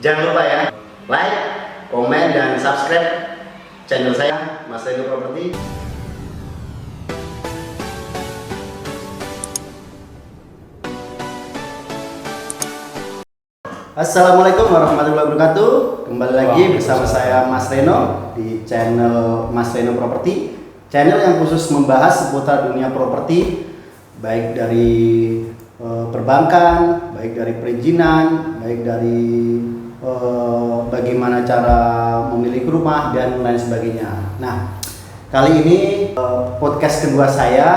Jangan lupa ya, like, komen, dan subscribe channel saya, Mas Reno Property. Assalamualaikum warahmatullahi wabarakatuh. Kembali lagi bersama saya Mas Reno di channel Mas Reno Property, channel yang khusus membahas seputar dunia properti, baik dari perbankan, baik dari perizinan, baik dari bagaimana cara memiliki rumah dan lain sebagainya. Nah, kali ini podcast kedua saya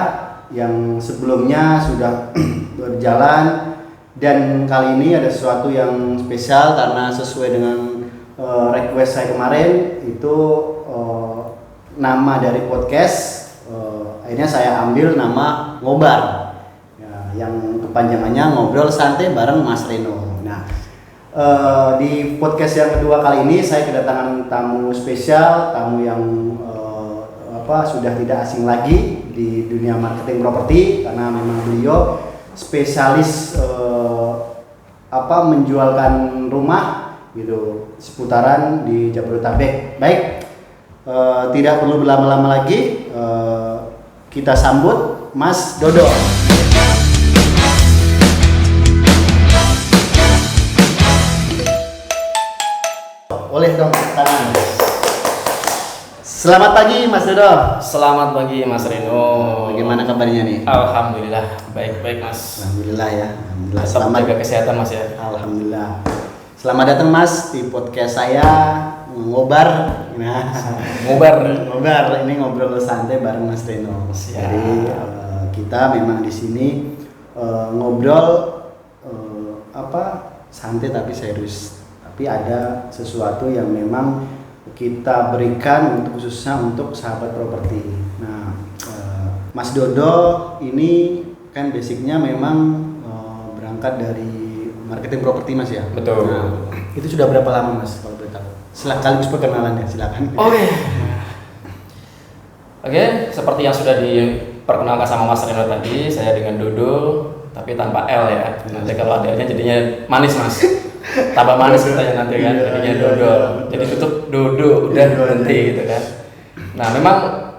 yang sebelumnya sudah berjalan, dan kali ini ada sesuatu yang spesial karena sesuai dengan request saya kemarin itu nama dari podcast akhirnya saya ambil nama Ngobar ya, yang kepanjangannya Ngobrol Santai bareng Mas Reno. Nah, di podcast yang kedua kali ini saya kedatangan tamu spesial, tamu yang sudah tidak asing lagi di dunia marketing properti karena memang beliau spesialis menjualkan rumah gitu seputaran di Jabodetabek. Baik, tidak perlu berlama-lama lagi, kita sambut Mas Dodo. Boleh dong tangan. Selamat pagi Mas Dodo. Selamat pagi Mas Reno. Bagaimana kabarnya nih? Alhamdulillah baik-baik Mas. Alhamdulillah ya. Alhamdulillah. Selamat jaga kesehatan Mas ya. Alhamdulillah. Selamat datang Mas di podcast saya Ngobar. Nah, Ngobar. Ini ngobrol santai bareng Mas Reno. Siap. Jadi kita memang di sini ngobrol santai tapi serius. Tapi ada sesuatu yang memang kita berikan khususnya untuk sahabat properti. Nah, Mas Dodo ini kan basicnya memang berangkat dari marketing properti Mas ya. Betul. Nah, itu sudah berapa lama Mas kalau boleh tahu? Sekaligus perkenalan ya, silakan. Oke, seperti yang sudah diperkenalkan sama Mas Reno tadi, saya dengan Dodo tapi tanpa L ya. Nanti kalau ada L-nya jadinya manis Mas. Tambah manis kita ya nanti kan, jadinya Dodo. Jadi tutup Dodo, udah berhenti gitu kan. Nah, memang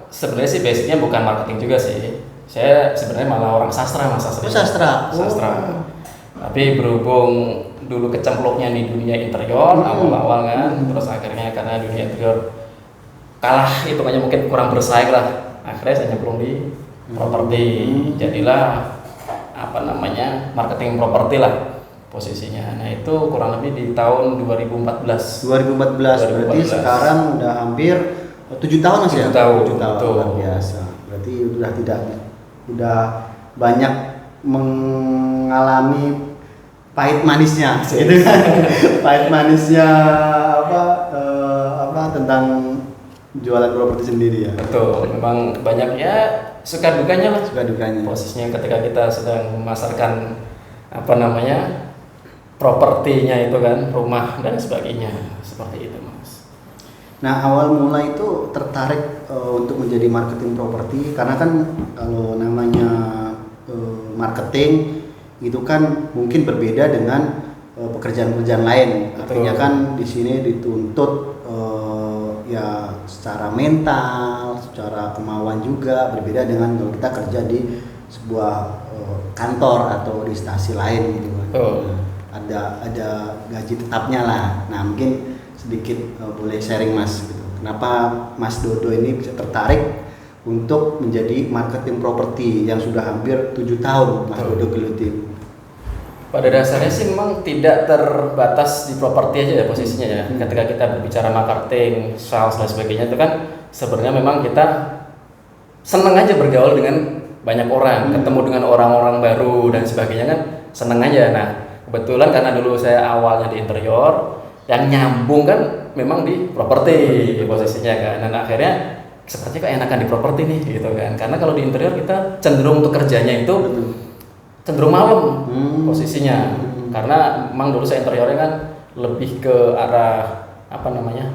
sebenarnya sih basicnya bukan marketing juga sih. Saya sebenarnya malah orang sastra Mas. Sastra. Tapi berhubung dulu kecemplungnya di dunia interior awal-awal kan, terus akhirnya karena dunia interior kalah hitungannya mungkin kurang bersaing lah. Akhirnya saya nyemplung di properti. Jadilah marketing properti lah posisinya. Nah, itu kurang lebih di tahun 2014. 2014. Berarti sekarang udah hampir 7 tahun Mas ya? 7 tahun. Luar biasa. Berarti udah banyak mengalami pahit manisnya gitu kan. Pahit manisnya tentang jualan properti sendiri ya. Betul. Memang banyak ya suka dukanya lah. Suka dukanya. Posisinya ketika kita sedang memasarkan propertinya itu kan, rumah dan sebagainya, seperti itu Mas. Nah, awal mula itu tertarik untuk menjadi marketing properti karena kan kalau namanya marketing itu kan mungkin berbeda dengan pekerjaan-pekerjaan lain. Artinya kan di sini dituntut ya secara mental, secara kemauan juga berbeda dengan kalau kita kerja di sebuah kantor atau di instansi lain gitu kan. Ada gaji tetapnya lah. Nah, mungkin sedikit boleh sharing Mas gitu. Kenapa Mas Dodo ini bisa tertarik untuk menjadi marketing properti yang sudah hampir 7 tahun Mas Dodo geluti? Pada dasarnya sih memang tidak terbatas di properti aja ya posisinya ya. Ketika kita berbicara marketing, sales dan sebagainya itu kan sebenarnya memang kita senang aja bergaul dengan banyak orang, ketemu dengan orang-orang baru dan sebagainya kan senang aja. Nah, kebetulan karena dulu saya awalnya di interior, yang nyambung kan memang di properti posisinya kan. Dan akhirnya sepertinya kok enakan di properti nih gitu kan. Karena kalau di interior kita cenderung untuk kerjanya itu cenderung malam posisinya. Karena memang dulu saya interiornya kan lebih ke arah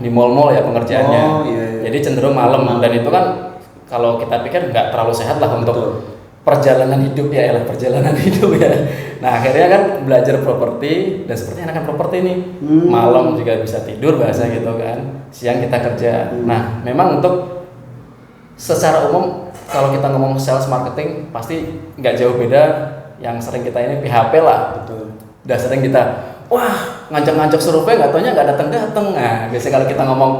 di mall-mall ya pengerjaannya. Iya. Jadi cenderung malam dan itu kan kalau kita pikir nggak terlalu sehat lah untuk perjalanan hidup ya, perjalanan hidup ya. Nah akhirnya kan belajar properti dan seperti enakan properti nih. Malam juga bisa tidur bahasa gitu kan, siang kita kerja. Nah memang untuk secara umum kalau kita ngomong sales marketing pasti nggak jauh beda yang sering kita ini PHP lah. Betul. Udah sering kita wah ngajak-ngajak survei nggak taunya nggak datang-datang. Nah biasanya kalau kita ngomong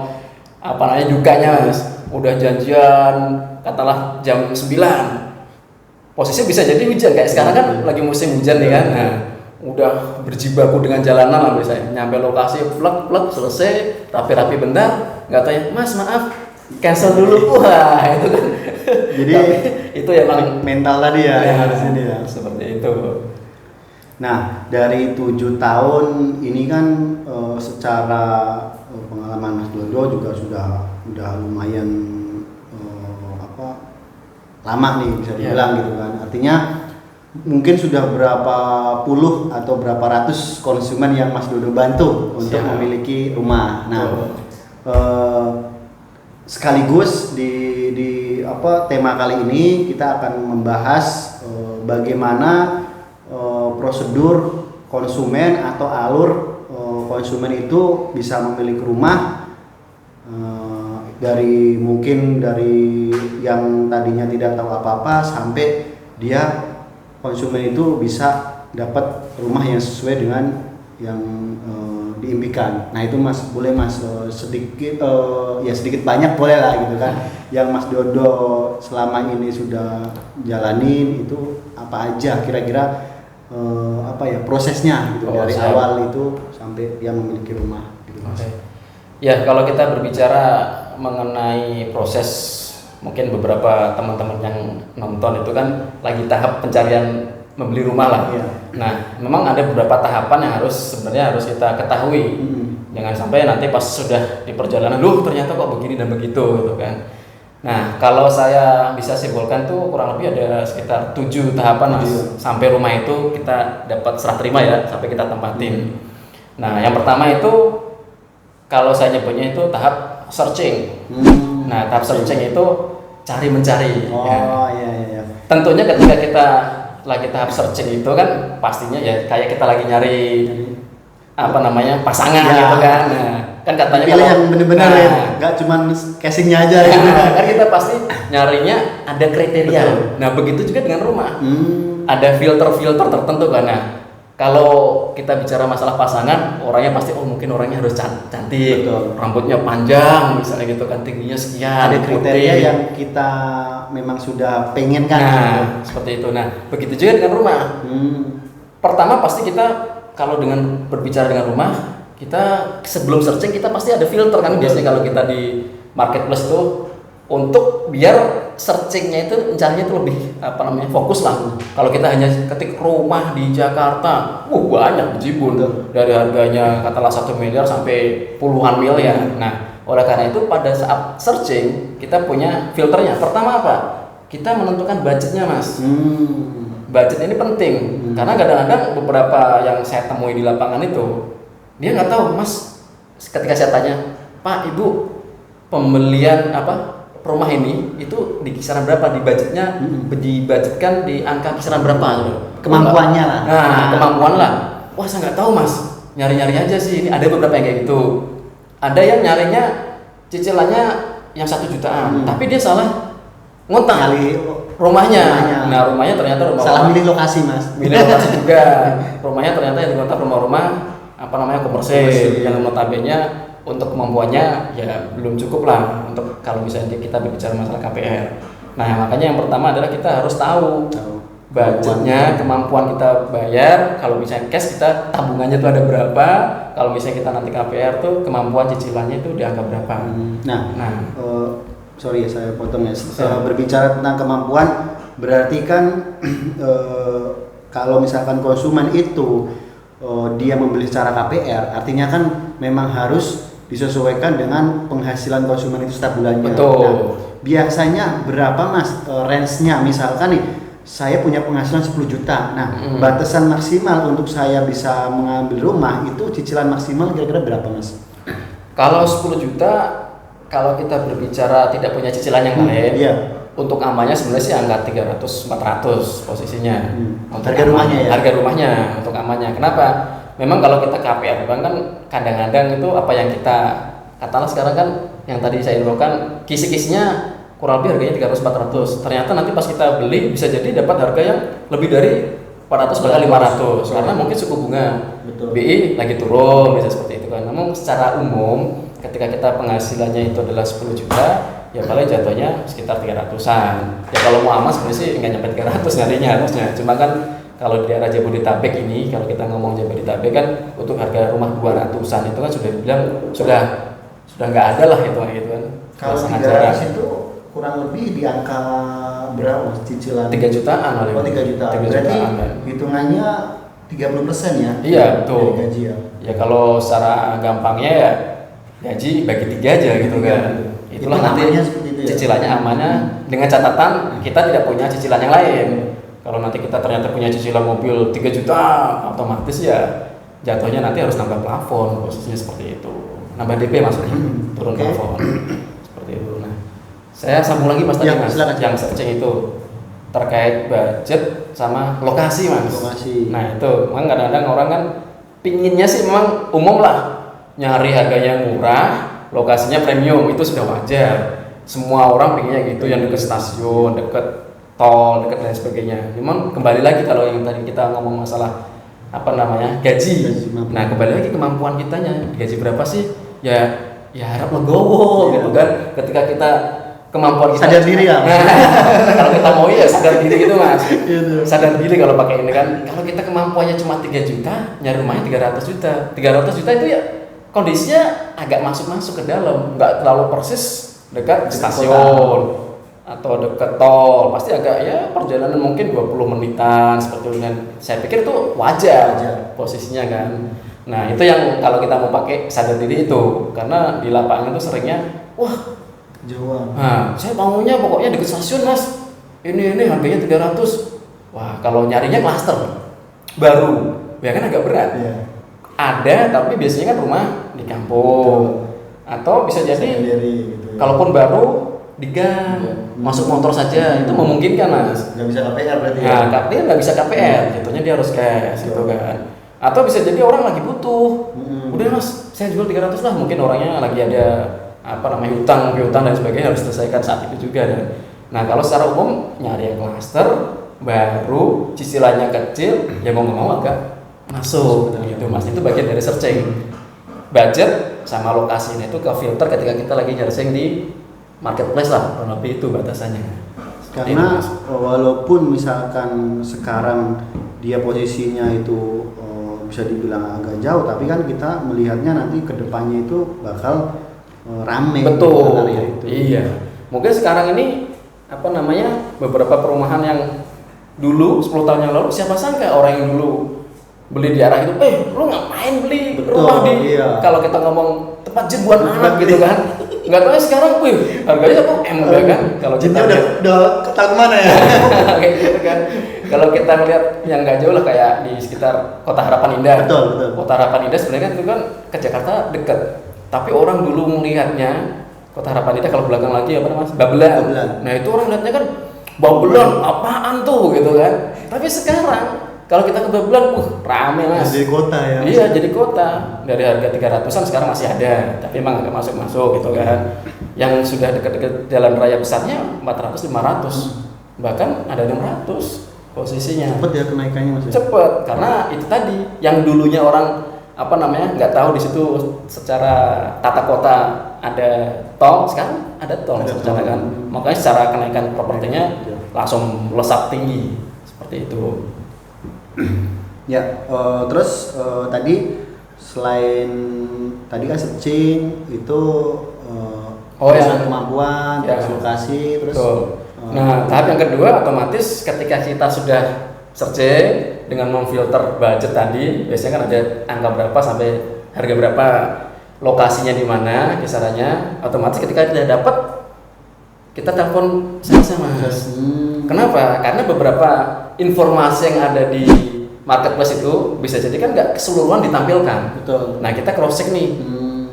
apa namanya dukanya mas, udah janjian katalah jam 9, posisinya bisa jadi hujan kayak sekarang kan lagi musim hujan nih kan. Nah udah berjibaku dengan jalanan lah misalnya, nyampe lokasi plek selesai rapi-rapi bentar, nggak tahu ya mas maaf cancel dulu. Wah itu kan Jadi itu ya emang mental tadi ya yang harus ini ya. seperti itu. Nah, dari 7 tahun ini kan secara pengalaman Mas Dodo juga udah lumayan lama nih bisa dibilang gitu kan. Artinya mungkin sudah berapa puluh atau berapa ratus konsumen yang Mas Dodo bantu untuk memiliki rumah. Nah, sekaligus di tema kali ini kita akan membahas bagaimana prosedur konsumen atau alur konsumen itu bisa memiliki rumah dari yang tadinya tidak tahu apa-apa sampai dia konsumen itu bisa dapat rumah yang sesuai dengan yang diimpikan. Nah itu mas boleh mas sedikit sedikit banyak boleh lah gitu kan yang Mas Dodo selama ini sudah jalanin itu apa aja kira-kira prosesnya gitu dari awal itu sampai dia memiliki rumah gitu. Ya kalau kita berbicara mengenai proses, mungkin beberapa teman-teman yang nonton itu kan lagi tahap pencarian membeli rumah lah. Nah memang ada beberapa tahapan yang sebenarnya harus kita ketahui. Jangan sampai nanti pas sudah di perjalanan ternyata kok begini dan begitu gitu kan. Nah kalau saya bisa simpulkan tuh kurang lebih ada sekitar 7 tahapan sampai rumah itu kita dapat serah terima ya, sampai kita tempatin. Nah yang pertama itu kalau saya nyebutnya itu tahap searching. Nah tahap searching itu cari mencari. Iya. Tentunya ketika kita lagi tahap searching itu kan pastinya ya kayak kita lagi nyari pasangan gitu kan. Nah, kan katanya pilih yang benar-benar ya, nggak cuma casingnya aja gitu. Kan kita pasti nyarinya ada kriteria. Betul. Nah begitu juga dengan rumah. Ada filter-filter tertentu kan. Nah kalau kita bicara masalah pasangan, orangnya pasti mungkin orangnya harus cantik, rambutnya panjang misalnya gitu kan, tingginya sekian. Ada kriteria yang kita memang sudah pengen kan. Nah seperti itu. Nah begitu juga dengan rumah. Pertama pasti kita kalau dengan berbicara dengan rumah, kita sebelum searching kita pasti ada filter kan. Biasanya kalau kita di marketplace tuh untuk biar searchingnya itu mencarinya itu lebih fokus lah. Kalau kita hanya ketik rumah di Jakarta, banyak bejibun dari harganya katalah 1 miliar sampai puluhan miliar. Nah oleh karena itu pada saat searching kita punya filternya. Pertama apa? Kita menentukan budgetnya mas. Budget ini penting karena kadang-kadang beberapa yang saya temui di lapangan itu dia nggak tahu mas, ketika saya tanya Pak Ibu pembelian rumah ini itu di kisaran berapa, di budgetnya dibudgetkan di angka kisaran berapa kemampuannya lah. Nah kemampuan lah, wah saya nggak tahu mas, nyari-nyari aja sih. Ini ada beberapa yang kayak gitu, ada yang nyarinya cicilannya yang 1 jutaan tapi dia salah ngontrak rumahnya. Nah rumahnya ternyata salah milih lokasi mas. Milih lokasi juga. Rumahnya ternyata yang dikontrak rumah-rumah komersil yang notabene untuk kemampuannya ya belum cukup lah untuk kalau misalnya kita berbicara masalah KPR. Nah makanya yang pertama adalah kita harus tahu budgetnya, kemampuan kita bayar. Kalau misalnya cash kita tabungannya itu ada berapa. Kalau misalnya kita nanti KPR tuh kemampuan cicilannya itu di angka berapa. Sorry ya saya potong ya. Berbicara tentang kemampuan berarti kan kalau misalkan konsumen itu dia membeli secara KPR, artinya kan memang harus disesuaikan dengan penghasilan konsumen itu setiap bulannya. Betul. Nah, biasanya berapa mas range-nya? Misalkan nih saya punya penghasilan 10 juta. Nah, batasan maksimal untuk saya bisa mengambil rumah itu cicilan maksimal kira-kira berapa mas? Kalau 10 juta kalau kita berbicara tidak punya cicilan yang lain, untuk amannya sebenarnya sih angka 300-400 posisinya. Untuk Harga rumahnya ya? Harga rumahnya untuk amannya. Kenapa? Memang kalau kita KPR bank kan kadang-kadang itu apa yang kita katakanlah sekarang kan yang tadi saya infokan kisi-kisinya kurang lebih harganya 300-400. Ternyata nanti pas kita beli bisa jadi dapat harga yang lebih dari 400 bahkan 500 karena mungkin suku bunga BI lagi turun bisa seperti itu kan. Namun secara umum ketika kita penghasilannya itu adalah 10 juta ya paling jatuhnya sekitar 300-an. Ya kalau mau aman sebenarnya sih nggak nyampe 300 nyarinya harusnya. Cuma kan kalau di daerah Jabodetabek ini kalau kita ngomong Jabodetabek kan untuk harga rumah 200-an itu kan sudah dibilang sudah nggak ada lah itu gitu kan. Kalau sangat 300 jarang. itu kurang lebih di angka berapa cicilan? 3 jutaan kali. Oh 3 juta. 3 Berarti jutaan, kan. hitungannya 30% ya? Iya betul. Dari gaji ya. Ya kalau secara gampangnya ya gaji bagi 3 aja gitu kan. Itulah Itu nanti namanya seperti itu ya? cicilannya amannya dengan catatan kita tidak punya cicilan yang lain. Kalau nanti kita ternyata punya cicilan mobil 3 juta otomatis ya jatuhnya nanti harus nambah plafon posisinya seperti itu. Nambah DP maksudnya turun plafon seperti itu. Nah, saya sambung lagi Mas tadi Ya, Mas silakan. yang searching itu terkait budget sama lokasi Mas. Lokasi. Nah itu memang kadang-kadang orang kan pinginnya sih memang umum lah nyari harganya murah, lokasinya premium itu sudah wajar. Semua orang pinginnya gitu yang dekat stasiun, dekat tol, dekat dan sebagainya. Memang kembali lagi kalau yang tadi kita ngomong masalah apa namanya gaji. Nah kembali lagi kemampuan kitanya gaji berapa sih? Ya harap legowo gitu kan. Ketika kita kemampuan kita sadar diri ya. Kalau kita mau ya sadar diri gitu Mas. Sadar diri kalau pakai ini kan. Kalau kita kemampuannya cuma 3 juta, nyari rumahnya 300 juta. 300 juta itu ya kondisinya agak masuk ke dalam, nggak terlalu persis dekat stasiun atau dekat tol. Pasti agak ya perjalanan mungkin 20 menitan seperti itu kan. Saya pikir itu wajar posisinya kan. Nah, itu yang kalau kita mau pakai sadar diri itu. Karena di lapangan itu seringnya wah jauh. Nah, saya maunya pokoknya dekat stasiun Mas. Ini harganya 300. Wah, kalau nyarinya klaster baru, ya kan agak berat. Iya. Ada, tapi biasanya kan rumah di kampung. Atau bisa jadi gitu, ya. kalaupun baru di gang, masuk motor saja itu memungkinkan Mas. Nggak bisa KPR berarti Nah, KPR nggak bisa KPR, jatuhnya dia harus cash gitu kan. Atau bisa jadi orang lagi butuh. Udah Mas, saya jual 300 lah. Mungkin orangnya lagi ada hutang dan sebagainya harus diselesaikan saat itu juga dan nah kalau secara umum nyari yang klaster baru cicilannya kecil ya mau nggak mau agak masuk gitu Mas. Itu bagian dari searching budget sama lokasinya itu ke filter ketika kita lagi searching di marketplace lah kurang lebih itu batasannya. Karena walaupun misalkan sekarang dia posisinya itu bisa dibilang agak jauh, tapi kan kita melihatnya nanti kedepannya itu bakal rame. Betul. Itu. Iya. Mungkin sekarang ini beberapa perumahan yang dulu 10 tahun yang lalu siapa sangka orang yang dulu beli di arah itu, lu ngapain beli rumah di kalau kita ngomong tempat gym buat anak gitu kan. Nggak tahu sekarang, harganya 1 M kan. Kalau kita udah ketahuan mana ya? kayak gitu kan. Kalau kita melihat yang nggak jauh lah kayak di sekitar Kota Harapan Indah. Betul. Kota Harapan Indah sebenarnya kan itu kan ke Jakarta dekat. Tapi orang dulu melihatnya Kota Harapan Indah kalau belakang lagi Babelan. Nah itu orang lihatnya kan Babelan apaan tuh gitu kan. Tapi sekarang kalau kita ke Babelan, rame Mas. Jadi kota ya. Iya jadi kota. Dari harga 300-an sekarang masih ada. Tapi emang agak masuk gitu kan. Yang sudah dekat-dekat jalan raya besarnya 400-500. Bahkan ada 600 posisinya. Cepet ya kenaikannya Mas. Cepet karena itu tadi yang dulunya orang nggak tahu di situ secara tata kota ada tol, sekarang ada tol secara kan. Makanya secara kenaikan propertinya langsung melesat tinggi seperti itu. Ya, terus tadi selain tadi kan searching itu kemampuan, lokasi, terus nah tahap yang kedua otomatis ketika kita sudah searching dengan memfilter budget tadi, biasanya kan ada angka berapa sampai harga berapa, lokasinya di mana, kisarannya, otomatis ketika kita dapat kita telepon salesnya Mas. Kenapa? Karena beberapa informasi yang ada di marketplace itu bisa jadi kan nggak keseluruhan ditampilkan. Betul. Nah kita cross check nih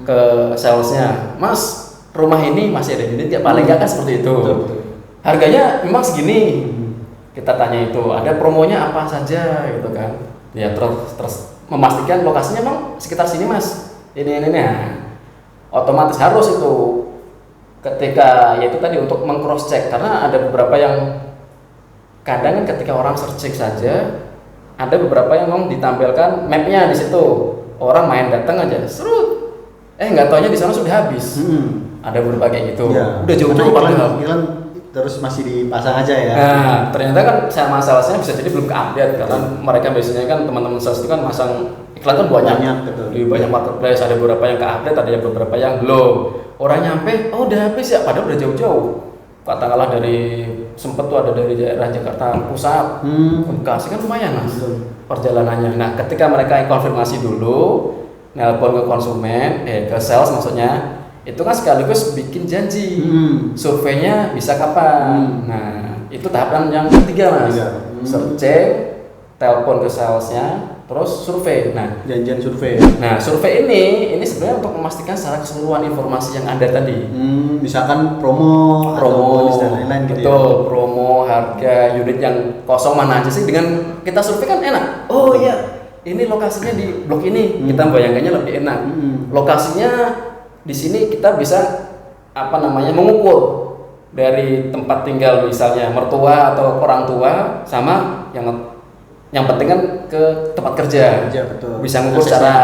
ke salesnya, Mas rumah ini masih ada unit ya paling nggak kan seperti itu. Betul. harganya memang segini. Kita tanya itu ada promonya apa saja gitu kan. Ya terus memastikan lokasinya emang sekitar sini mas. Ini. Nah, otomatis harus itu ketika yaitu tadi untuk meng-cross check karena ada beberapa yang kadang kan ketika orang searching saja ada beberapa yang memang ditampilkan mapnya di situ. Orang main datang aja, serut. Nggak taunya di sana sudah habis. Ada beberapa kayak gitu. Ya. Udah jauh-jauh iklan terus masih dipasang aja ya. Nah, ternyata kan sama salesnya bisa jadi belum ke-update karena mereka biasanya kan teman-teman sales itu kan masang iklan kan banyak betul. Di banyak marketplace ada beberapa yang ke-update, ada beberapa yang belum. Orang nyampe, oh udah habis ya, padahal udah jauh-jauh. Katakanlah dari sempet tuh ada dari daerah Jakarta Pusat, Bekasi kan lumayan mas perjalanannya. Nah, ketika mereka konfirmasi dulu, nelpon ke konsumen, ke sales maksudnya. Itu kan sekaligus bikin janji surveinya bisa kapan. Nah itu tahapan yang ketiga mas. Searching, telepon ke salesnya, terus survei. Nah janjian survei. Nah survei ini sebenarnya untuk memastikan secara keseluruhan informasi yang ada tadi. Misalkan promo dan lain-lain gitu. Betul, promo, harga, unit yang kosong mana aja sih. Dengan kita survei kan enak. Oh iya, ini lokasinya di blok ini. Kita bayangkannya lebih enak. Lokasinya di sini kita bisa mengukur dari tempat tinggal misalnya mertua atau orang tua sama yang penting kan ke tempat kerja. Betul. Bisa ngukur secara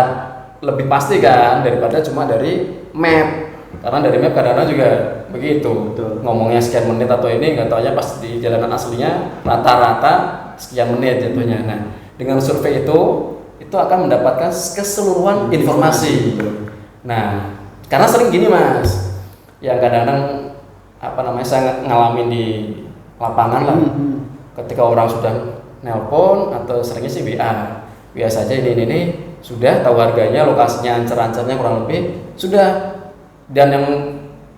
lebih pasti kan daripada cuma dari map. Karena dari map kadang-kadang juga begitu. Betul. Ngomongnya sekian menit atau ini nggak taunya pas di jalanan aslinya rata-rata sekian menit jatuhnya. Nah, dengan survei itu akan mendapatkan keseluruhan informasi. Nah, karena sering gini mas, yang kadang-kadang saya ngalamin di lapangan lah, ketika orang sudah nelpon atau seringnya sih WA saja ini sudah tahu harganya, lokasinya, ancer-ancernya kurang lebih sudah. Dan yang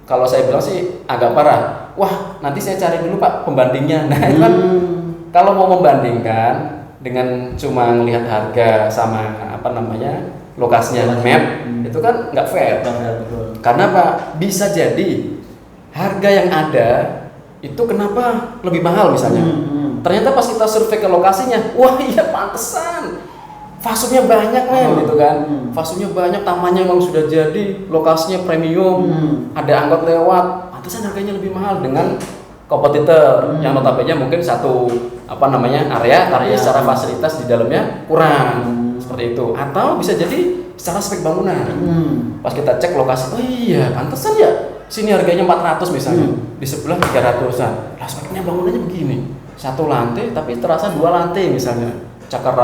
kalau saya bilang sih agak parah, wah nanti saya cari dulu pak pembandingnya. Nah itu kan kalau mau membandingkan dengan cuma melihat harga sama lokasinya map itu kan nggak fair. Karena apa? Bisa jadi harga yang ada itu kenapa lebih mahal misalnya. Ternyata pas kita survei ke lokasinya, wah iya pantesan. Fasumnya banyak gitu kan. Fasumnya banyak, tamannya memang sudah jadi, lokasinya premium, ada angkot lewat, pantesan harganya lebih mahal dengan kompetitor yang notabene mungkin satu area tapi secara fasilitas di dalamnya kurang. Seperti itu, atau bisa jadi secara spek bangunan. Pas kita cek lokasi, oh iya pantesan ya sini harganya 400 misalnya, di sebelah 300-an. Lah speknya bangunannya begini, satu lantai tapi terasa dua lantai misalnya, cakar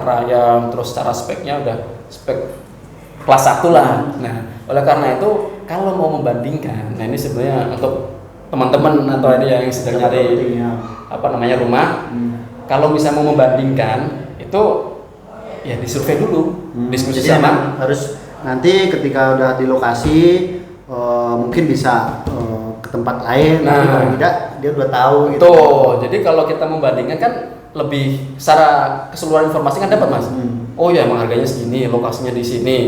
rayam, terus secara speknya udah spek kelas 1 lah. Nah oleh karena itu kalau mau membandingkan, nah ini sebenarnya untuk teman-teman atau ada yang sedang nyari rumah, kalau bisa mau membandingkan itu ya disurvei dulu, diskusi sama. Harus nanti ketika udah di lokasi mungkin bisa ke tempat lain, tapi kalau tidak dia udah tahu gitu. Jadi kalau kita membandingkan kan lebih secara keseluruhan informasi kan dapat mas. Oh ya emang harganya segini, lokasinya di sini,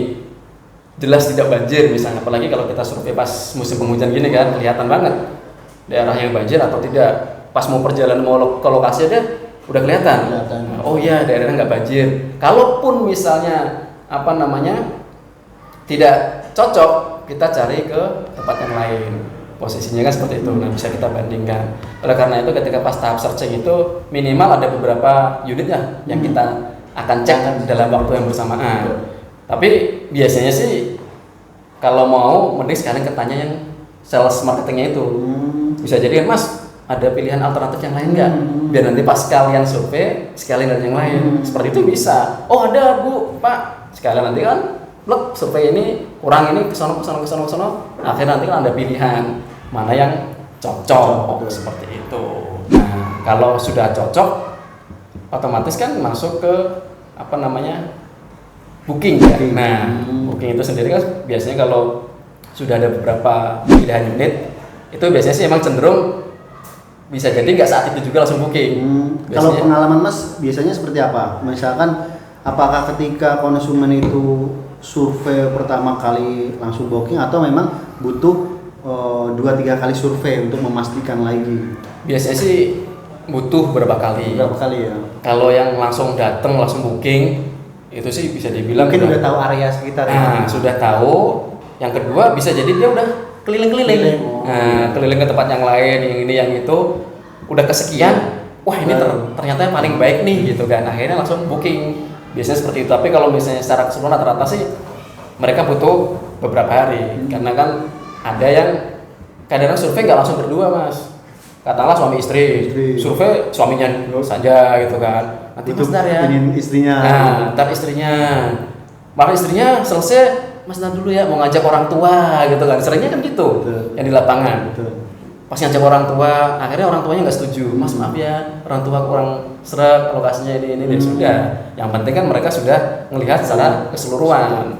jelas tidak banjir misalnya. Apalagi kalau kita survei pas musim penghujan gini kan kelihatan banget daerah yang banjir atau tidak. Pas mau perjalanan mau ke lokasi aja udah kelihatan. Oh iya daerahnya nggak banjir. Kalaupun misalnya tidak cocok, kita cari ke tempat yang lain. Posisinya kan seperti itu. Nah bisa kita bandingkan. Oleh karena itu ketika pas tahap searching itu minimal ada beberapa unitnya yang kita akan cek dalam waktu yang bersamaan. Tapi biasanya sih kalau mau mending sekalian ketanya yang sales marketingnya itu. Bisa jadi kan mas ada pilihan alternatif yang lain nggak? Biar nanti pas kalian survei, sekalian dari yang lain. Seperti itu bisa. Oh ada bu, pak. Sekalian nanti kan, survei ini kurang ini kesono. Akhirnya nanti kan ada pilihan mana yang cocok. Seperti itu. Nah kalau sudah cocok, otomatis kan masuk ke booking ya. Nah booking itu sendiri kan biasanya kalau sudah ada beberapa pilihan unit, itu biasanya sih emang cenderung bisa jadi nggak saat itu juga langsung booking. Kalau pengalaman mas biasanya seperti apa? Misalkan apakah ketika konsumen itu survei pertama kali langsung booking atau memang butuh 2-3 kali survei untuk memastikan lagi. Biasanya sih butuh berapa kali. Berapa kali ya? Kalau yang langsung datang langsung booking itu sih bisa dibilang mungkin udah tahu area sekitar. Nah, sudah tahu. Yang kedua bisa jadi dia udah keliling-keliling. Nah, keliling ke tempat yang lain, yang ini yang itu udah kesekian. Wah, ini ternyata yang paling baik nih gitu kan. Akhirnya langsung booking. Biasanya seperti itu. Tapi kalau misalnya secara keseluruhan rata-rata sih mereka butuh beberapa hari. Karena kan ada yang kadang-kadang survei nggak langsung berdua, Mas. Katakanlah suami istri. Survei suaminya saja gitu kan. Nanti Mas ntar ya. Istrinya. Nah, ntar istrinya. Malah istrinya selesai, Mas ntar dulu ya mau ngajak orang tua gitu kan. Seringnya kan gitu. Betul. Yang di lapangan. Betul. Pas ngajak orang tua, akhirnya orang tuanya nggak setuju. Mas maaf ya, orang tua kurang seret, lokasinya ini dan sudah. Yang penting kan mereka sudah melihat secara keseluruhan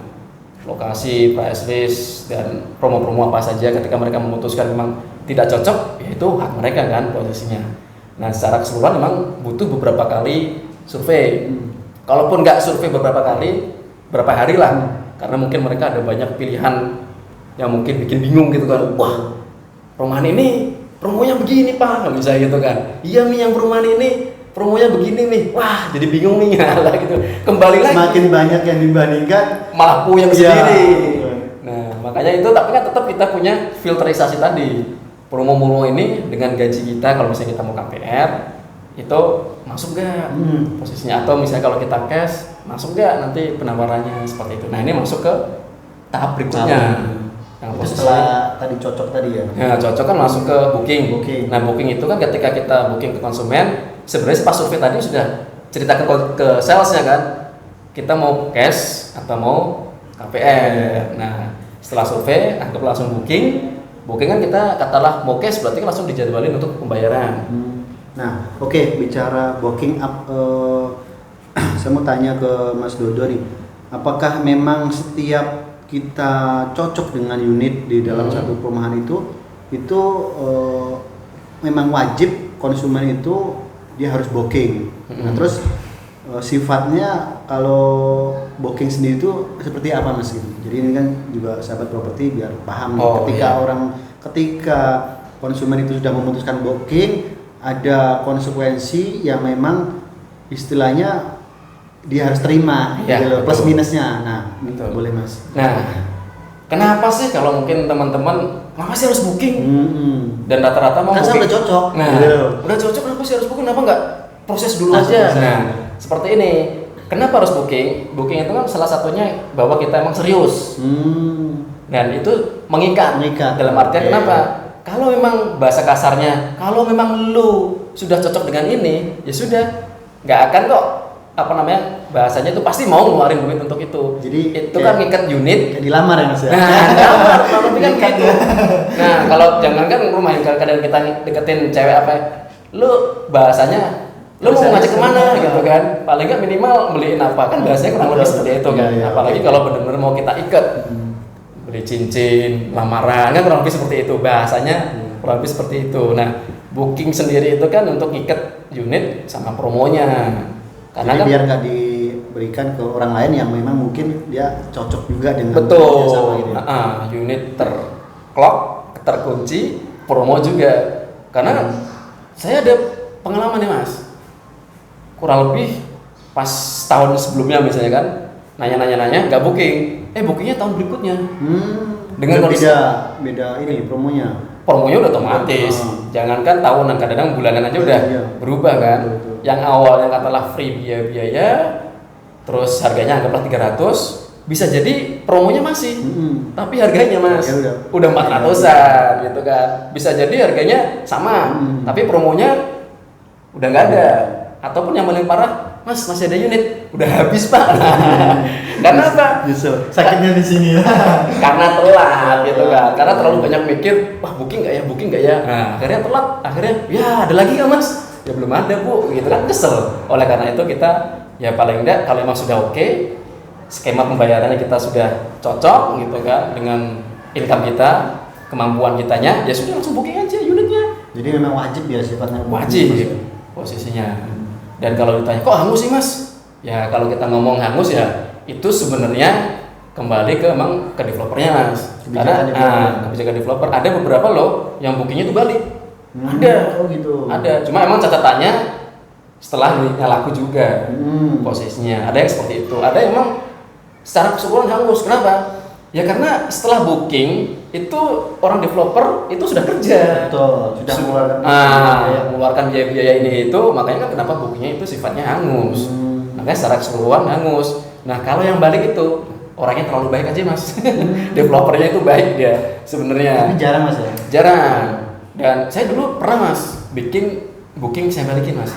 lokasi, price list dan promo-promo apa saja. Ketika mereka memutuskan memang tidak cocok, ya itu hak mereka kan posisinya. Nah, secara keseluruhan memang butuh beberapa kali survei. Kalaupun nggak survei beberapa kali, berapa hari lah. Karena mungkin mereka ada banyak pilihan yang mungkin bikin bingung gitu kan. Wah, perumahan ini promonya begini Pak, misalnya gitu kan. Iya nih yang perumahan ini promonya begini nih. Wah, jadi bingung nih lah gitu. Kembali lagi. Semakin banyak yang dibandingkan, malah puyeng sendiri. Ya. Nah, makanya itu tapi kan tetap kita punya filterisasi tadi. Promo-promo ini dengan gaji kita kalau misalnya kita mau KPR itu masuk gak posisinya, atau misalnya kalau kita cash masuk gak nanti penawarannya seperti itu. Nah, ini masuk ke tahap berikutnya. Yang itu setelah tadi cocok tadi ya. Ya, cocok kan masuk ke booking. Nah, booking itu kan ketika kita booking ke konsumen, sebenarnya pas survei tadi sudah cerita ke salesnya kan, kita mau cash atau mau KPR. Nah, setelah survei, anggap langsung booking. Booking kan kita katalah mau cash berarti kan langsung dijadwalin untuk pembayaran. Nah, oke, bicara booking up, saya mau tanya ke Mas Dodo nih, apakah memang setiap kita cocok dengan unit di dalam satu perumahan itu memang wajib konsumen itu dia harus booking. Nah, terus sifatnya kalau booking sendiri itu seperti apa Mas gitu. Jadi ini kan juga sahabat properti biar paham ketika konsumen itu sudah memutuskan booking, ada konsekuensi yang memang istilahnya dia harus terima gitu, plus minusnya. Nah, boleh Mas. Nah, kenapa sih kalau mungkin teman-teman kenapa sih harus booking? Dan rata-rata mau kan booking. Udah cocok. Nah, udah cocok kenapa sih harus booking? Kenapa enggak proses dulu aja? Nah, seperti ini. Kenapa harus booking? Booking itu kan salah satunya bahwa kita emang serius. Dan itu mengikat. Dalam artian kenapa? Kalau memang bahasa kasarnya, kalau memang lu sudah cocok dengan ini, ya sudah, nggak akan kok bahasanya itu pasti mau ngeluarin duit untuk itu. Jadi itu kan ngikat unit. Kayak dilamar ya Mas ya. Nah, tapi kan gitu. Nah, kalau jangankan rumah yang kadang kita deketin cewek lu bahasanya lu mau ngajak kemana gitu kan, paling nggak minimal beliin apa, kan bahasanya kurang lebih seperti itu kan. Apalagi kalau benar-benar mau kita ikat, beli cincin, lamaran kan kurang lebih seperti itu bahasanya, kurang lebih seperti itu. Nah, booking sendiri itu kan untuk ikat unit sama promonya, karena jadi kan biar nggak diberikan ke orang lain yang memang mungkin dia cocok juga dengan betul sama gitu. Unit terklok, terkunci, promo juga. Karena saya ada pengalaman nih Mas, kurang lebih pas tahun sebelumnya misalnya kan nanya nggak booking, bookingnya tahun berikutnya. Dengan beda ini promonya udah otomatis. Jangankan tahunan, kadang-kadang bulanan aja udah berubah kan. Betul. Yang awalnya katalah free biaya, terus harganya anggaplah 300, bisa jadi promonya masih, tapi harganya Mas udah 400-an gitu kan. Bisa jadi harganya sama, tapi promonya udah nggak ada. Ataupun yang paling parah, Mas masih ada unit, udah habis Pak. Karena apa? Sakitnya di sini ya. Karena telat gitu kan. Karena terlalu banyak mikir, wah booking nggak ya. Nah, akhirnya telat. Akhirnya ya ada lagi nggak Mas? Ya belum ada Bu. Gitu kan, kesel. Oleh karena itu kita ya paling enggak kalau emang sudah oke, skema pembayarannya kita sudah cocok gitu kan dengan income kita, kemampuan kitanya, ya sudah langsung booking aja unitnya. Jadi memang wajib ya sifatnya. Wajib posisinya. Dan kalau ditanya kok hangus sih Mas? Ya kalau kita ngomong hangus ya itu sebenarnya kembali ke emang ke developernya mas. Kebijakan Kebijakan developer ada beberapa loh yang bookingnya itu balik. Ada. Oh gitu. Ada. Cuma emang catatannya setelah laku juga posisinya. Ada yang seperti itu. Ada yang emang secara keseluruhan hangus. Kenapa? Ya karena setelah booking itu orang developer itu sudah kerja. Betul. Sudah mengeluarkan biaya-biaya ini itu, makanya kan kenapa bookingnya itu sifatnya hangus. Makanya secara keseluruhan hangus. Nah kalau yang balik itu orangnya terlalu baik aja mas. Developernya itu baik dia sebenarnya. Tapi jarang mas ya. Jarang. Dan saya dulu pernah mas bikin booking saya balikin mas.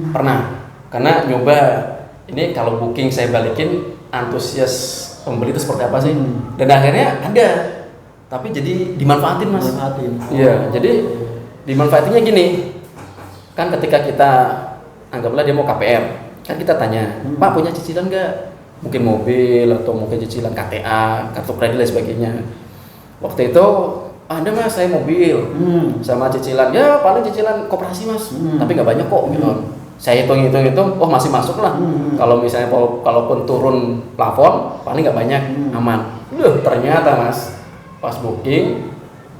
Pernah. Karena nyoba ini kalau booking saya balikin antusias pembeli itu seperti apa sih? Dan akhirnya ada, tapi jadi dimanfaatin mas. Iya, jadi dimanfaatinnya gini, kan ketika kita anggaplah dia mau KPR, kan kita tanya, Pak punya cicilan nggak? Mungkin mobil atau mungkin cicilan KTA, kartu kredit dan sebagainya. Waktu itu ada mas saya mobil sama cicilan, ya paling cicilan koperasi mas, tapi nggak banyak kok gitu. Saya hitung, oh masih masuk lah. Kalau misalnya kalaupun turun plafon, paling nggak banyak, aman. Ternyata mas, pas booking,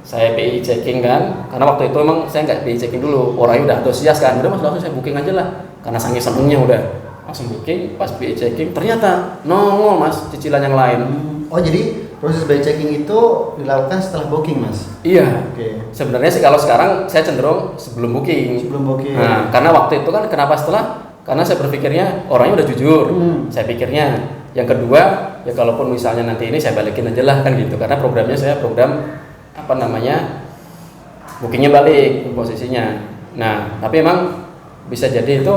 saya PI checking kan, karena waktu itu emang saya nggak PI checking dulu, orangnya udah antusias kan, udah mas langsung saya booking aja lah, karena saking senengnya udah langsung booking, pas PI checking, ternyata nongol mas cicilan yang lain. Oh jadi proses BI checking itu dilakukan setelah booking mas? Iya. Oke. Sebenarnya sih kalau sekarang saya cenderung sebelum booking. Nah, karena waktu itu kan kenapa setelah? Karena saya berpikirnya orangnya udah jujur. Saya pikirnya. Yang kedua, ya kalaupun misalnya nanti ini saya balikin aja lah kan gitu. Karena programnya saya program bookingnya balik posisinya. Nah, tapi emang bisa jadi itu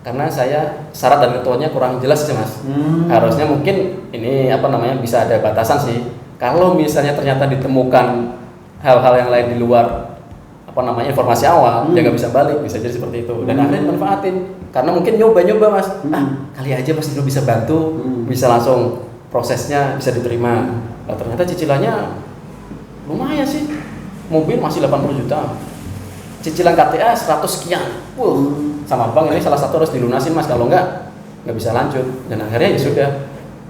karena saya syarat dan ketentuannya kurang jelas sih mas. Harusnya mungkin ini bisa ada batasan sih. Kalau misalnya ternyata ditemukan hal-hal yang lain di luar informasi awal, dia nggak bisa balik, bisa jadi seperti itu. Dan akhirnya manfaatin karena mungkin nyoba mas, kali aja mas dulu bisa bantu, bisa langsung prosesnya bisa diterima. Nah, ternyata cicilannya lumayan sih, mobil masih 80 juta, cicilan KTA 100 sekian, sama bank ini salah satu harus dilunasin mas, kalau nggak bisa lanjut. Dan akhirnya ya sudah,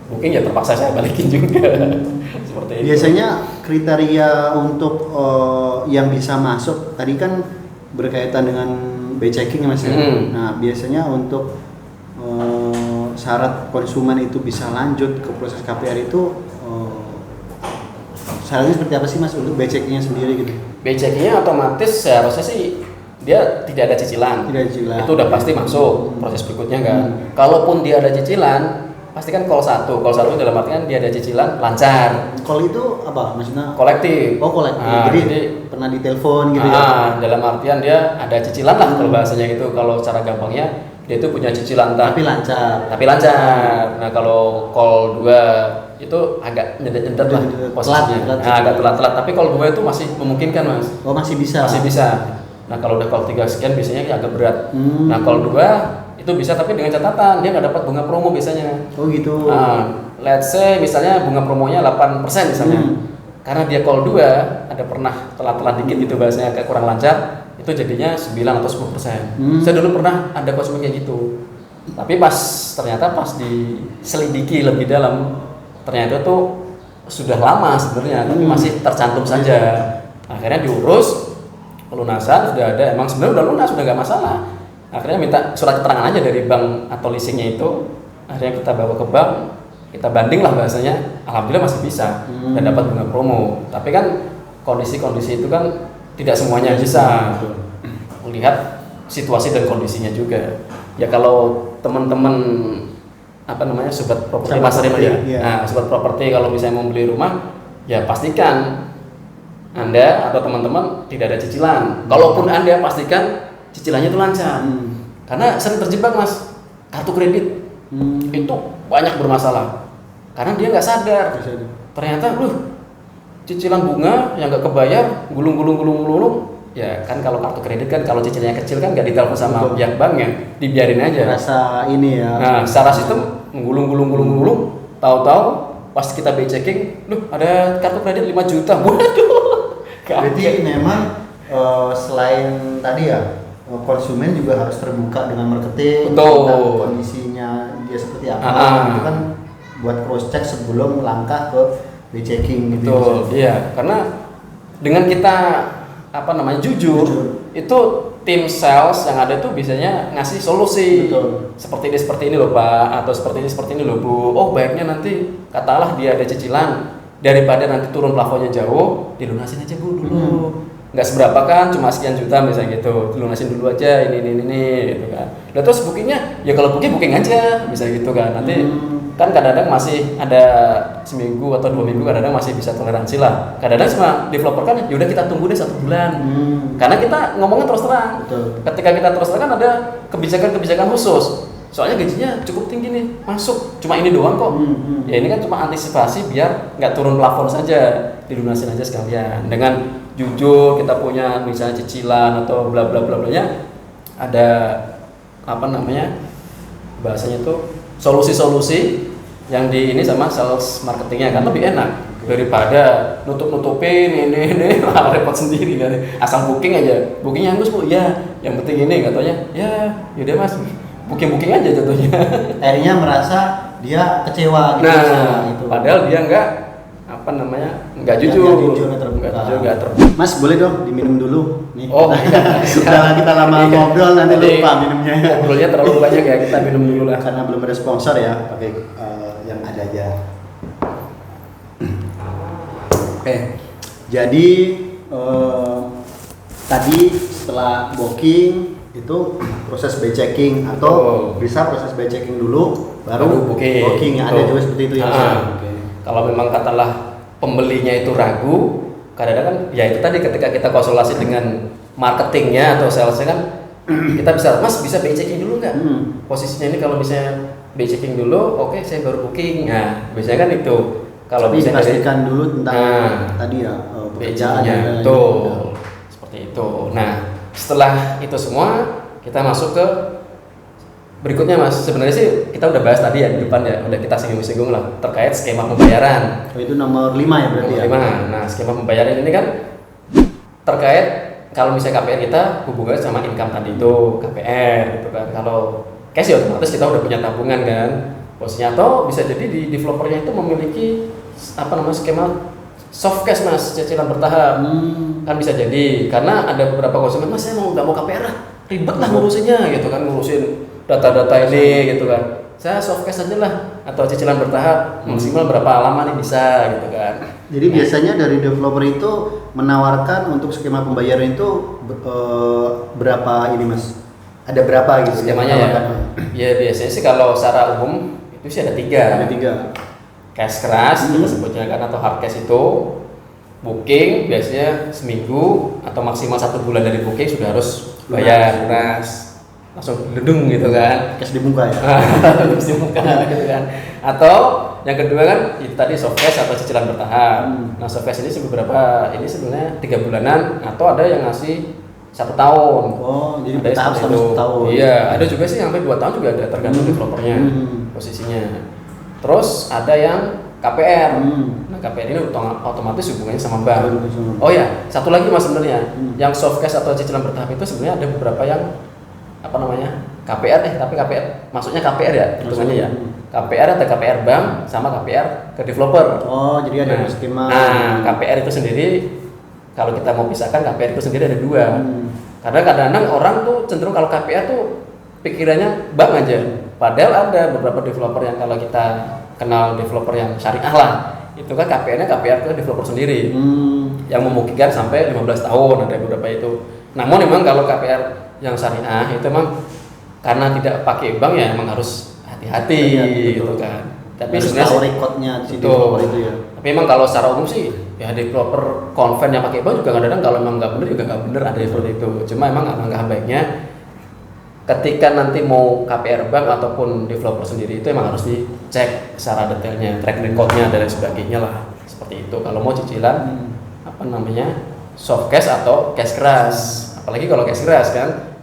mungkin ya terpaksa saya balikin juga. Seperti itu. Biasanya kriteria untuk yang bisa masuk tadi kan berkaitan dengan BI checking mas ya. Nah biasanya untuk syarat konsumen itu bisa lanjut ke proses KPR itu syaratnya seperti apa sih mas untuk BI checkingnya sendiri gitu? BI checkingnya otomatis seharusnya sih dia tidak ada cicilan. Itu udah pasti masuk proses berikutnya kan. Kalaupun dia ada cicilan, pasti kan call 1 dalam artian dia ada cicilan lancar. Call itu apa maksudnya? Kolektif. Oh kolektif. Jadi pernah ditelepon gitu ya? Dalam artian dia ada cicilan lah kalau bahasanya gitu. Kalau cara gampangnya dia itu punya cicilan tapi lancar. Nah kalau call 2 itu agak nyedet lah posisinya. Agak telat. Tapi call 2 itu masih memungkinkan mas. Oh masih bisa. Nah kalau udah call 3 sekian biasanya agak berat. Nah call 2 itu bisa tapi dengan catatan dia nggak dapat bunga promo biasanya. Oh gitu. Let's say misalnya bunga promonya 8% misalnya. Karena dia call 2 ada pernah telat-telat dikit gitu bahasanya agak kurang lancar, itu jadinya 9 atau 10%. Saya dulu pernah ada konsumen kayak gitu. Tapi ternyata pas diselidiki lebih dalam, ternyata tuh sudah lama sebenarnya, tapi masih tercantum saja. Akhirnya diurus pelunasan, sudah ada, emang sebenarnya udah lunas, sudah nggak masalah. Akhirnya minta surat keterangan aja dari bank atau leasingnya itu. Akhirnya kita bawa ke bank, kita banding lah bahasanya, alhamdulillah masih bisa dan dapat bunga promo. Tapi kan kondisi-kondisi itu kan tidak semuanya bisa melihat situasi dan kondisinya juga. Ya kalau teman-teman sobat properti pasar ya. Nah, sobat properti kalau misalnya mau beli rumah, ya pastikan Anda atau teman-teman tidak ada cicilan. Kalaupun Anda pastikan cicilannya itu lancar. Karena sering terjebak mas, kartu kredit itu banyak bermasalah. Karena dia nggak sadar. Ternyata, cicilan bunga yang nggak kebayar, gulung. Ya kan kalau kartu kredit kan kalau cicilannya kecil kan nggak ditelepon sama pihak banknya, dibiarin aja. Rasa ini ya. Nah, secara sistem gulung. Tahu-tahu pas kita BI checking, ada kartu kredit 5 juta. Waduh. Berarti memang selain tadi ya, konsumen juga harus terbuka dengan marketing tentang kondisinya dia seperti apa. Itu kan buat cross check sebelum langkah ke checking gitu. Betul, iya. Karena dengan kita jujur, itu tim sales yang ada tuh biasanya ngasih solusi. Betul. Seperti ini loh Pak, atau seperti ini loh Bu. Oh baiknya nanti katalah dia ada cicilan, daripada nanti turun plafonnya jauh, dilunasin aja Bu dulu. Nggak seberapa kan, cuma sekian juta misalnya gitu, dilunasin dulu aja ini gitu kan. Nah terus bookingnya, ya kalau booking aja, bisa gitu kan. Nanti kan kadang-kadang masih ada seminggu atau 2 minggu, kadang-kadang masih bisa toleransi lah. Kadang-kadang sama developer kan, yaudah kita tunggu deh 1 bulan. Karena kita ngomongnya terus terang. Betul. Ketika kita terus terang kan ada kebijakan-kebijakan khusus. Soalnya gajinya cukup tinggi nih, masuk cuma ini doang kok. Ya ini kan cuma antisipasi biar nggak turun plafon saja, dilunasin aja sekalian. Dengan jujur kita punya misalnya cicilan atau bla bla bla nya, ada bahasanya tuh solusi-solusi yang di ini sama sales marketingnya kan lebih enak daripada nutupin ini malah repot sendiri kan. Asal booking aja, bookingnya Gus Bu, ya yang penting ini katanya, ya yaudah Mas, booking aja jatuhnya. Akhirnya merasa dia kecewa gitu. Nah, gitu. padahal dia nggak jujur, nggak terbuka. Mas boleh dong diminum dulu nih. Oh iya. Sudah kita lama ngobrol nanti lupa minumnya. Ngobrolnya terlalu banyak ya, kita minum dulu lah. Karena belum ada sponsor ya, pakai yang ada aja. Jadi tadi setelah booking itu proses by checking atau bisa proses by checking dulu baru booking ya, ada juga seperti itu ya. Kalau memang katalah pembelinya itu ragu, kadang-kadang kan ya itu tadi ketika kita konsultasi dengan marketingnya atau salesnya kan kita bisa by checking dulu nggak? Posisinya ini kalau misalnya by checking dulu, oke saya baru booking. Nah biasanya kan itu. Kalau bisa pastikan dulu tentang tadi ya pekerjaannya itu seperti itu. Nah setelah itu semua kita masuk ke berikutnya Mas. Sebenarnya sih kita udah bahas tadi ya di depan ya, udah kita singgung-singgung lah terkait skema pembayaran. Itu nomor 5 ya berarti ya. 5. Nah skema pembayaran ini kan terkait kalau misalnya KPR kita hubungannya sama income tadi itu KPR gitu kan. Kalau cash ya otomatis kita udah punya tabungan kan. Posisinya atau bisa jadi di developernya itu memiliki skema soft cash Mas, cicilan bertahap. Kan bisa jadi karena ada beberapa konsumen, Mas saya nggak mau KPR lah, ribet lah ngurusinnya gitu kan, ngurusin data-data ini gitu kan. Saya soft cash aja lah atau cicilan bertahap maksimal berapa lama nih bisa gitu kan. Jadi biasanya dari developer itu menawarkan untuk skema pembayaran itu berapa ini Mas? Ada berapa gitu skemanya ya? Ya biasanya sih kalau secara umum itu sih ada 3. Ada 3. Cash keras kita sebutnya kan atau hard cash itu booking biasanya seminggu atau maksimal 1 bulan dari booking sudah harus bayar lunas langsung ledung gitu kan. Cash di muka ya. Cash di muka gitu kan. Atau yang kedua kan itu tadi soft cash atau cicilan bertahap. Nah soft cash ini ini sebenarnya 3 bulanan atau ada yang ngasih 1 tahun. Oh, jadi bertahap selama 1 tahun. Iya, ada juga sih sampai 2 tahun juga ada tergantung developernya posisinya. Terus ada yang KPR. Nah, KPR ini otomatis hubungannya sama bank. Oh ya, satu lagi Mas sebenarnya. Yang soft cash atau cicilan bertahap itu sebenarnya ada beberapa yang KPR tapi KPR maksudnya KPR ya hitungannya ya. KPR atau KPR bank sama KPR ke developer. Oh, jadi ada skema. Nah, KPR itu sendiri kalau kita mau pisahkan KPR itu sendiri ada 2. Karena kadang-kadang orang tuh cenderung kalau KPR tuh pikirannya bank aja. Padahal ada beberapa developer yang kalau kita kenal developer yang syariah lah, itu kan KPR-nya KPR ke developer sendiri, yang memungkinkan sampai 15 tahun ada beberapa itu. Namun memang kalau KPR yang syariah itu memang karena tidak pakai bank ya memang harus hati-hati gitu kan. Tapi sebenarnya rekodnya si developer itu ya. Tapi memang kalau secara umum sih ya developer konven yang pakai bank juga kadang-kadang kalau memang nggak benar juga nggak benar ada seperti itu. Cuma emang alangkah baiknya ketika nanti mau KPR bank ataupun developer sendiri itu emang harus dicek secara detailnya, track recordnya dan sebagainya lah seperti itu. Kalau mau cicilan soft cash atau cash keras, apalagi kalau cash keras kan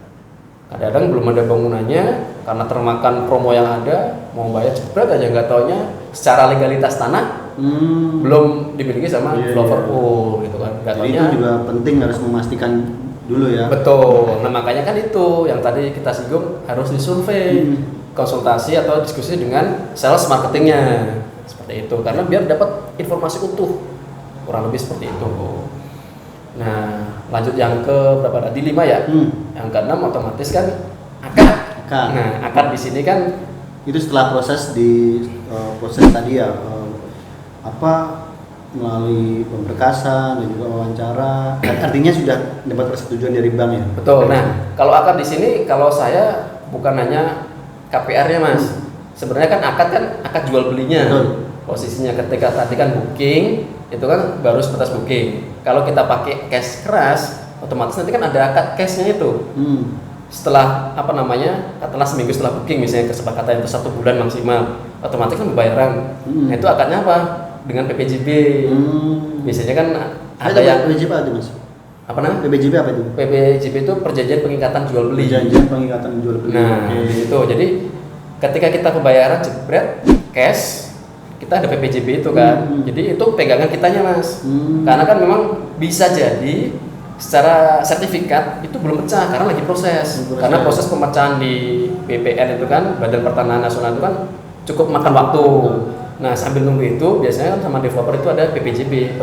kadang-kadang belum ada bangunannya karena termakan promo yang ada, mau bayar cepet aja nggak taunya secara legalitas tanah belum dimiliki sama developer gitu kan. Jadi itu juga penting harus memastikan dulu ya. Betul. Nah makanya kan itu yang tadi kita singgung harus disurvei, konsultasi atau diskusi dengan sales marketingnya. seperti itu. Karena biar dapat informasi utuh, kurang lebih seperti itu. Nah, lanjut yang ke berapa tadi 5 ya? Yang ke-6 otomatis kan akad. Nah, akad di sini kan itu setelah proses proses tadi ya, melalui pemberkasan dan juga wawancara. Artinya sudah dapat persetujuan dari bank ya. Betul. Nah, kalau akad di sini kalau saya bukan hanya KPR-nya Mas. Sebenarnya kan akad jual belinya. Betul. Posisinya ketika tadi kan booking, itu kan baru sebatas booking. Kalau kita pakai cash keras, otomatis nanti kan ada akad cashnya itu. Setelah katakanlah seminggu setelah booking, misalnya kesepakatan itu 1 bulan maksimal, otomatis kan pembayaran. Nah, itu akadnya apa? Dengan PPJB. Biasanya kan ada yang PPJB apa itu Mas? Apa namanya? PPJB apa itu? PPJB itu perjanjian pengikatan jual beli. Perjanjian pengikatan jual beli. Nah, itu. Jadi ketika kita pembayaran jebret cash, kita ada PPJB itu kan. Jadi itu pegangan kitanya Mas. Karena kan memang bisa jadi secara sertifikat itu belum pecah karena lagi proses. Karena proses pemecahan di BPN itu kan, Badan Pertanahan Nasional itu kan cukup makan waktu. Nah, sambil nunggu itu biasanya kan sama developer itu ada PPJB,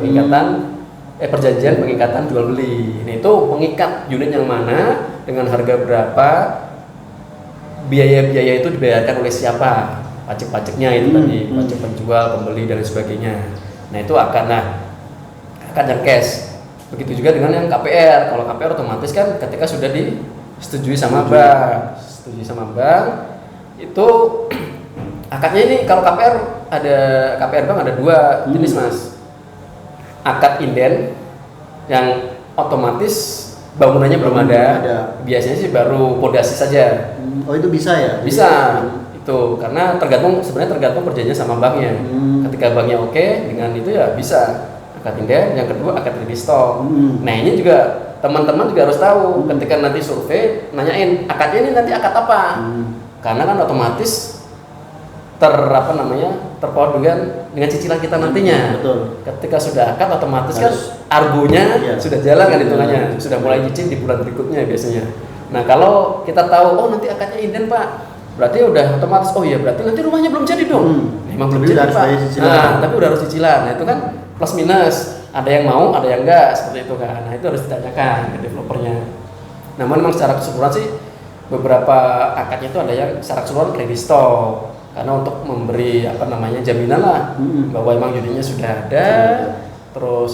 perjanjian pengikatan jual beli. Nah, itu mengikat unit yang mana dengan harga berapa, biaya-biaya itu dibayarkan oleh siapa, pajak-pajaknya itu tadi, pajak penjual, pembeli dan sebagainya. Nah, itu akad yang cash. Begitu juga dengan yang KPR. Kalau KPR otomatis kan ketika sudah disetujui sama bank, itu akadnya ini kalau KPR bank ada 2 jenis Mas. Akad inden yang otomatis bangunannya belum ada. Biasanya sih baru pondasi saja. Oh, itu bisa ya? Bisa. Itu karena tergantung perjanjian sama banknya. Ketika banknya oke dengan itu ya bisa akad inden. Yang kedua akad ready stock. Nah, ini juga teman-teman juga harus tahu ketika nanti survei nanyain akadnya ini nanti akad apa. Karena kan otomatis terpaut dengan cicilan kita nantinya. Betul. Ketika sudah akad otomatis kan argonya sudah jalan kan hitungannya, sudah mulai cicil di bulan berikutnya biasanya. Nah, kalau kita tahu nanti akadnya inden Pak, berarti udah otomatis berarti nanti rumahnya belum jadi dong. Memang belum jadi Pak. Tapi udah harus cicilan. Nah, itu kan plus minus. Ada yang mau, ada yang enggak seperti itu kan. Nah, itu harus ditanyakan ke developernya. Namun memang secara keseluruhan sih beberapa akadnya itu ada yang secara keseluruhan ready stock. Karena untuk memberi jaminan lah bahwa emang unitnya sudah ada. Terus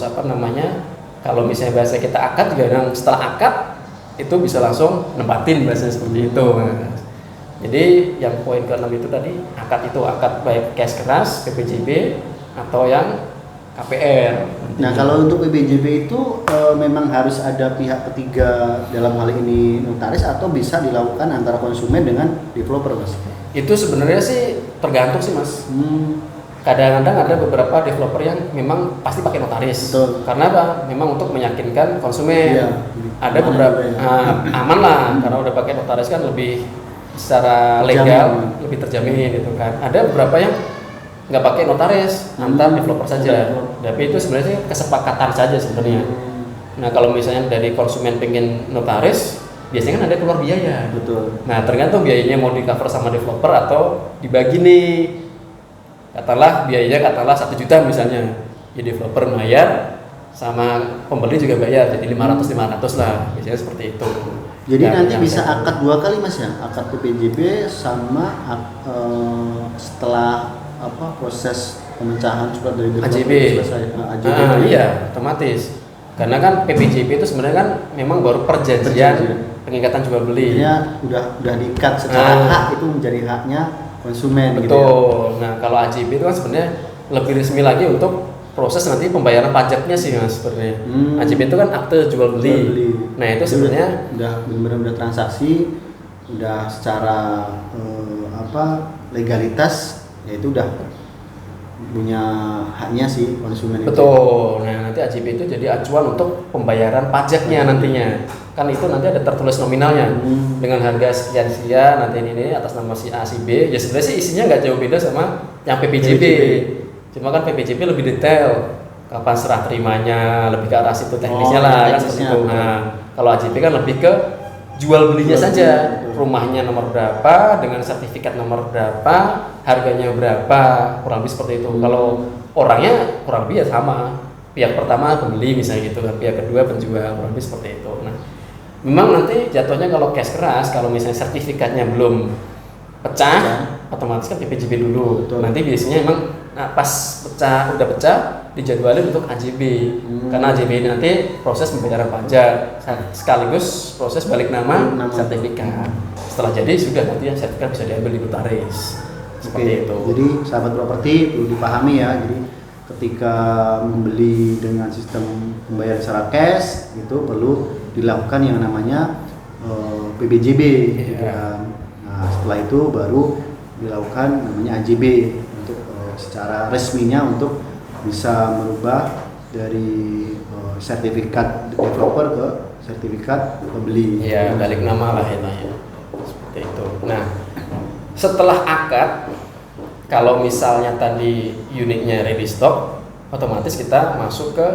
kalau misalnya bahasa kita akad juga yang setelah akad itu bisa langsung nempatin bahasanya seperti itu. Jadi yang poin ke-6 itu tadi akad baik cash keras PPJB atau yang KPR. Nah, kalau untuk PPJB itu memang harus ada pihak ketiga, dalam hal ini notaris, atau bisa dilakukan antara konsumen dengan developer Mas? Itu sebenarnya sih tergantung sih Mas. Kadang-kadang ada beberapa developer yang memang pasti pakai notaris. Betul. Karena apa? Memang untuk meyakinkan konsumen. Iya. Ada beberapa aman lah karena udah pakai notaris kan lebih secara legal lebih terjamin gitu kan. Ada beberapa yang nggak pakai notaris, antar developer saja. Tapi itu sebenarnya kesepakatan saja sebenarnya. Nah, kalau misalnya dari konsumen pengen notaris, biasanya kan ada keluar biaya. Betul. Nah, tergantung biayanya mau di cover sama developer atau dibagi nih. Biayanya 1 juta misalnya. Ya developer bayar sama pembeli juga bayar, jadi 500 lah. Biasanya seperti itu. Jadi nanti bisa akad 2 kali Mas ya? Akad PPJB sama setelah proses pemecahan surat dari AJB. Selesai. AJB. Iya, otomatis. Karena kan PPJB itu sebenarnya kan memang baru perjanjian pengikatan jual beli. Artinya udah diikat secara hak, itu menjadi haknya konsumen. Betul. Gitu ya? Nah, kalau AJB itu kan sebenarnya lebih resmi lagi untuk proses nanti pembayaran pajaknya sih Mas sebenarnya. AJB itu kan akte jual beli. Nah, itu sebenarnya udah benar-benar transaksi, udah secara legalitas, ya itu udah punya haknya sih konsumen. Betul. Nah, nanti AJB itu jadi acuan untuk pembayaran pajaknya nantinya. Kan itu nanti ada tertulis nominalnya dengan harga sekian nanti ini atas nama si A si B. Ya sebenarnya sih isinya nggak jauh beda sama yang PPJB. Cuma kan PPJB lebih detail, kapan serah terimanya, lebih ke arah situ teknisnya lah kan seperti itu. Nah, kalau AJB kan lebih ke jual belinya Jual saja, beli, betul. rumahnya nomor berapa dengan sertifikat nomor berapa, harganya berapa, kurang lebih seperti itu. Kalau orangnya kurang lebih ya sama, pihak pertama pembeli misalnya gitu kan, pihak kedua penjual, kurang lebih seperti itu. Nah, memang nanti jatuhnya kalau cash keras, kalau misalnya sertifikatnya belum pecah, otomatis kan PPJB dulu. Betul. Nanti biasanya emang pas udah pecah dijadwalin untuk AJB. Karena AJB ini nanti proses pembayaran pajak sekaligus proses balik nama sertifikat. Setelah jadi sudah nanti yang sertifikat bisa diambil di notaris. Seperti itu. Jadi sahabat properti perlu dipahami ya. Jadi ketika membeli dengan sistem pembayaran secara cash itu perlu dilakukan yang namanya PBJB gitu kan. Nah, setelah itu baru dilakukan namanya AJB untuk secara resminya untuk bisa merubah dari sertifikat developer ke sertifikat pembeli. Iya, balik nama lah ya. Seperti itu. Nah, setelah akad, kalau misalnya tadi unitnya ready stock, otomatis kita masuk ke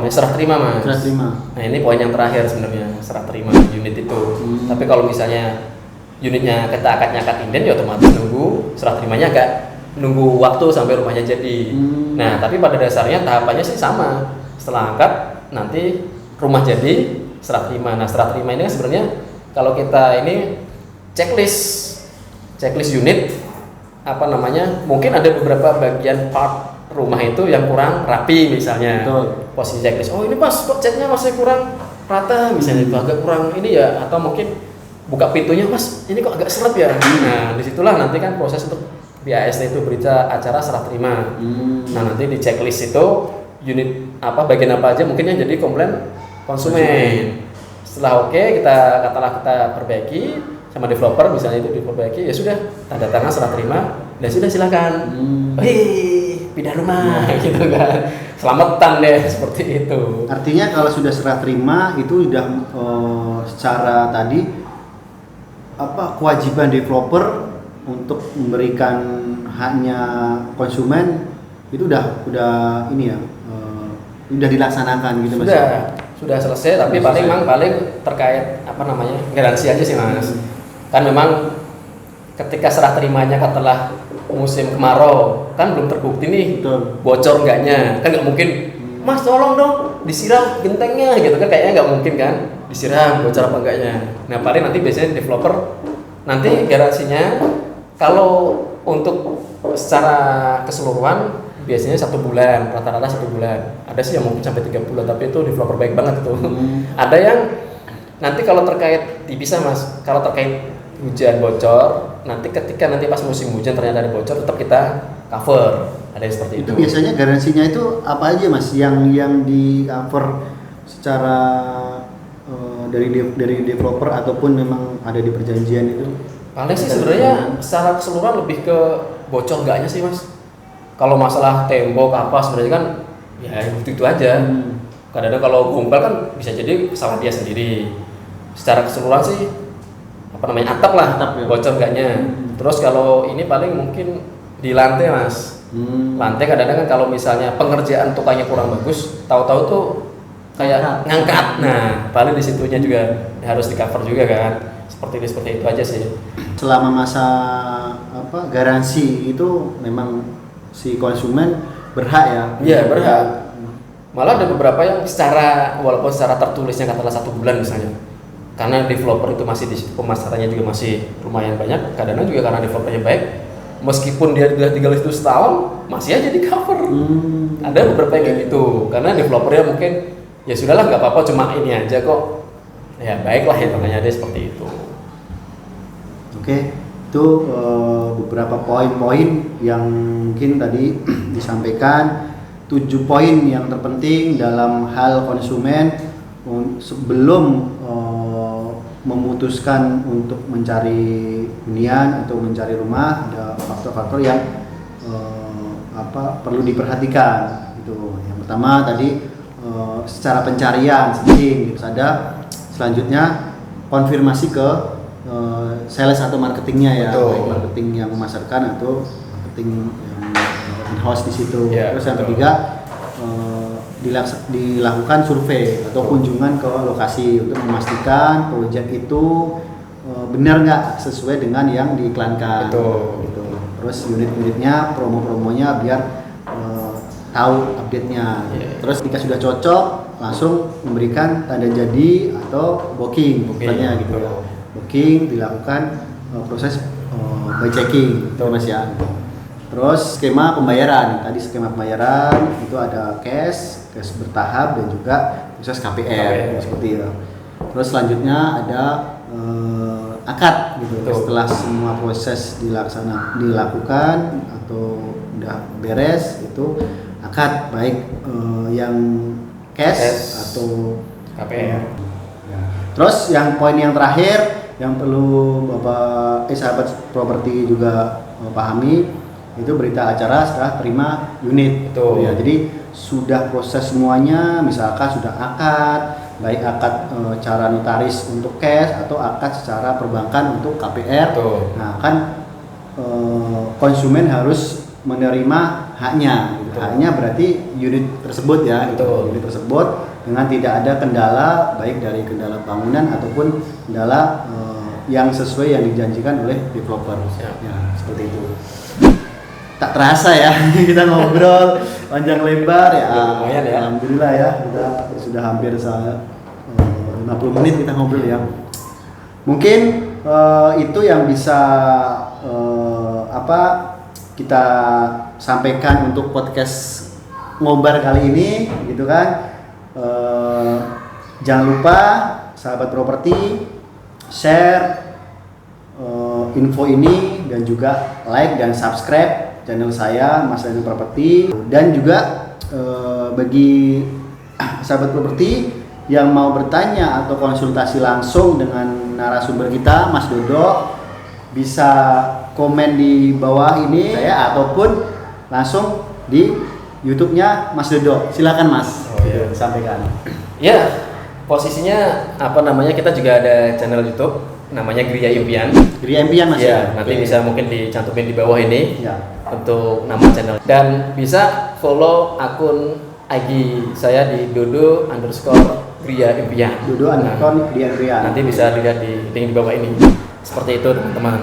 serah terima, Mas. Serah terima. Nah, ini poin yang terakhir sebenarnya, serah terima unit itu. Tapi kalau misalnya unitnya kita akadnya akad inden, ya otomatis nunggu serah terimanya agak nunggu waktu sampai rumahnya jadi. Nah, tapi pada dasarnya tahapannya sih sama. Setelah akad nanti rumah jadi, serah terima. Nah, serah terima ini sebenarnya kalau kita ini checklist unit mungkin ada beberapa bagian part rumah itu yang kurang rapi misalnya. Betul. Posisi checklist, oh ini pas kok catnya masih kurang rata misalnya, itu agak kurang ini ya, atau mungkin buka pintunya mas ini kok agak seret ya. Nah, disitulah nanti kan proses untuk BAST itu berita acara serah terima. Nah, nanti di checklist itu unit bagian apa aja mungkin yang jadi komplain konsumen. Setelah oke, kita perbaiki sama developer, misalnya itu diperbaiki, ya sudah tanda tangan serah terima dan sudah silakan. Pindah rumah gitu kan. Selamatan deh seperti itu. Artinya kalau sudah serah terima itu sudah secara tadi kewajiban developer untuk memberikan haknya konsumen itu udah ini ya udah dilaksanakan gitu Mas. Sudah selesai, tapi paling terkait garansi aja sih Mas. Kan memang ketika serah terimanya setelah musim kemarau kan belum terbukti nih. Betul. Bocor enggaknya, kan nggak mungkin mas tolong dong disiram gentengnya gitu kan, kayaknya nggak mungkin kan disiram bocor apa enggaknya. Nah, paling nanti biasanya developer nanti garansinya kalau untuk secara keseluruhan biasanya 1 bulan, rata-rata 1 bulan. Ada sih yang mungkin sampai 3 bulan, tapi itu developer baik banget itu. Ada yang nanti kalau terkait bisa mas, kalau terkait hujan bocor, nanti ketika pas musim hujan ternyata ada bocor, tetap kita cover. Ada yang seperti itu. Itu biasanya garansinya itu apa aja mas? Yang di cover secara dari developer ataupun memang ada di perjanjian itu? Paling sih sebenarnya secara keseluruhan lebih ke bocor enggaknya sih mas. Kalau masalah tembok apa sebenarnya kan ya itu aja. Kadang-kadang kalau gumpal kan bisa jadi salah dia sendiri. Secara keseluruhan sih atap lah, atap, ya. Bocor enggaknya. Terus kalau ini paling mungkin di lantai mas. Lantai kadang-kadang kan kalau misalnya pengerjaan tukangnya kurang bagus, tahu-tahu tuh kayak ngangkat. Nah, paling di situnya juga harus di cover juga kan. Seperti itu aja sih. Selama masa garansi itu memang si konsumen berhak ya? Iya, berhak. Malah ada beberapa yang walaupun secara tertulisnya katakanlah 1 bulan misalnya, karena developer itu masih di situ, pemasarannya juga masih lumayan banyak. Kadang-kadang juga karena developernya baik, meskipun dia sudah tinggal itu setahun, masih aja di cover. Ada beberapa yang kayak gitu, karena developernya mungkin ya sudahlah nggak apa-apa, cuma ini aja kok. Ya baiklah hitungannya dia seperti itu. Oke, itu beberapa poin-poin yang mungkin tadi disampaikan. 7 poin yang terpenting dalam hal konsumen sebelum memutuskan untuk mencari hunian atau mencari rumah. Ada faktor-faktor yang perlu diperhatikan. Itu yang pertama tadi secara pencarian penting. Terus ada selanjutnya konfirmasi ke sales atau marketingnya ya. Betul. Baik marketing yang memasarkan atau marketing yang in-house di situ. Ya, terus yang betul. ketiga dilakukan survei atau kunjungan ke lokasi untuk memastikan proyek itu benar nggak sesuai dengan yang diiklankan. Betul. Gitu. Terus unit-unitnya, promo-promonya biar tahu update-nya. Terus jika sudah cocok langsung memberikan tanda jadi atau booking bukannya gitu ya. Booking dilakukan proses by checking itu Mas ya. Terus skema pembayaran, tadi skema pembayaran itu ada cash bertahap dan juga proses KPR seperti itu. Terus selanjutnya ada akad gitu. Setelah semua proses dilakukan atau udah beres itu akad baik yang cash atau KPR. Terus yang poin yang terakhir yang perlu Bapak sahabat properti juga pahami itu berita acara setelah terima unit. Betul. Ya, jadi sudah proses semuanya, misalkan sudah akad, baik akad cara notaris untuk cash atau akad secara perbankan untuk KPR. Betul. Nah, kan konsumen harus menerima haknya. Gitu. Haknya berarti unit tersebut ya. Betul. Unit tersebut dengan tidak ada kendala baik dari kendala bangunan ataupun kendala yang sesuai yang dijanjikan oleh developer. Ya, seperti itu. Tak terasa ya kita ngobrol panjang lebar ya. Lumayan ya. Alhamdulillah ya kita sudah hampir 50 menit kita ngobrol ya. Mungkin itu yang bisa kita sampaikan untuk podcast ngobar kali ini gitu kan. Jangan lupa sahabat properti share info ini dan juga like dan subscribe channel saya Mas Reno Properti. Dan juga bagi sahabat properti yang mau bertanya atau konsultasi langsung dengan narasumber kita Mas Dodo bisa komen di bawah ini saya ataupun langsung di YouTube-nya Mas Dodo. Silakan Mas. Sampaikan. Ya, posisinya kita juga ada channel YouTube namanya Gria Impian. Gria Impian Mas. Ya, nanti bisa mungkin dicantumin di bawah ini. Ya. Untuk nama channel, dan bisa follow akun IG saya di Dodo_Gria Impian. Gria Impian. Nanti bisa lihat di link di bawah ini. Seperti itu teman-teman.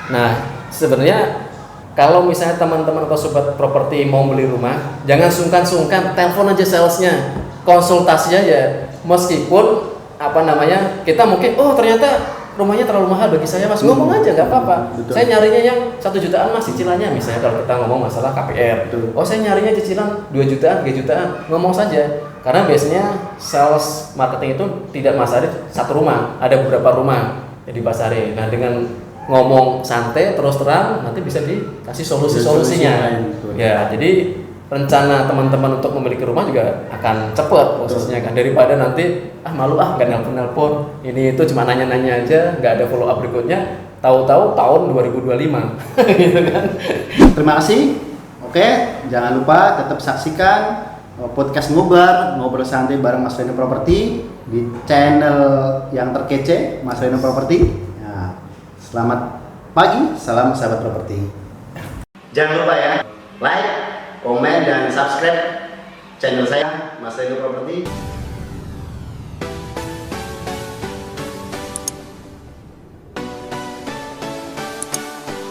Nah, sebenarnya kalau misalnya teman-teman atau sobat properti mau beli rumah, jangan sungkan-sungkan, telepon aja salesnya, konsultasi aja. Meskipun kita mungkin ternyata rumahnya terlalu mahal bagi saya Mas, ngomong aja nggak apa-apa. Saya nyarinya yang 1 jutaan Mas cicilannya, misalnya kalau kita ngomong masalah KPR. Saya nyarinya cicilan 2 jutaan, 3 jutaan, ngomong saja. Karena biasanya sales marketing itu tidak masarin satu rumah, ada beberapa rumah yang dipasarin. Nah, dengan ngomong santai terus terang nanti bisa dikasih solusinya. Ya, jadi rencana teman-teman untuk memiliki rumah juga akan cepat prosesnya kan, daripada nanti malu nggak nelpon ini itu cuma nanya-nanya aja, nggak ada follow up berikutnya, tahu-tahu tahun 2025 gitu kan. Terima kasih. Oke, jangan lupa tetap saksikan podcast ngobrol santai bareng Mas Reno Properti di channel yang terkece Mas Reno Properti. Ya, selamat pagi, salam sahabat properti. Jangan lupa ya, like, komen dan subscribe channel saya Mas Reno Properti.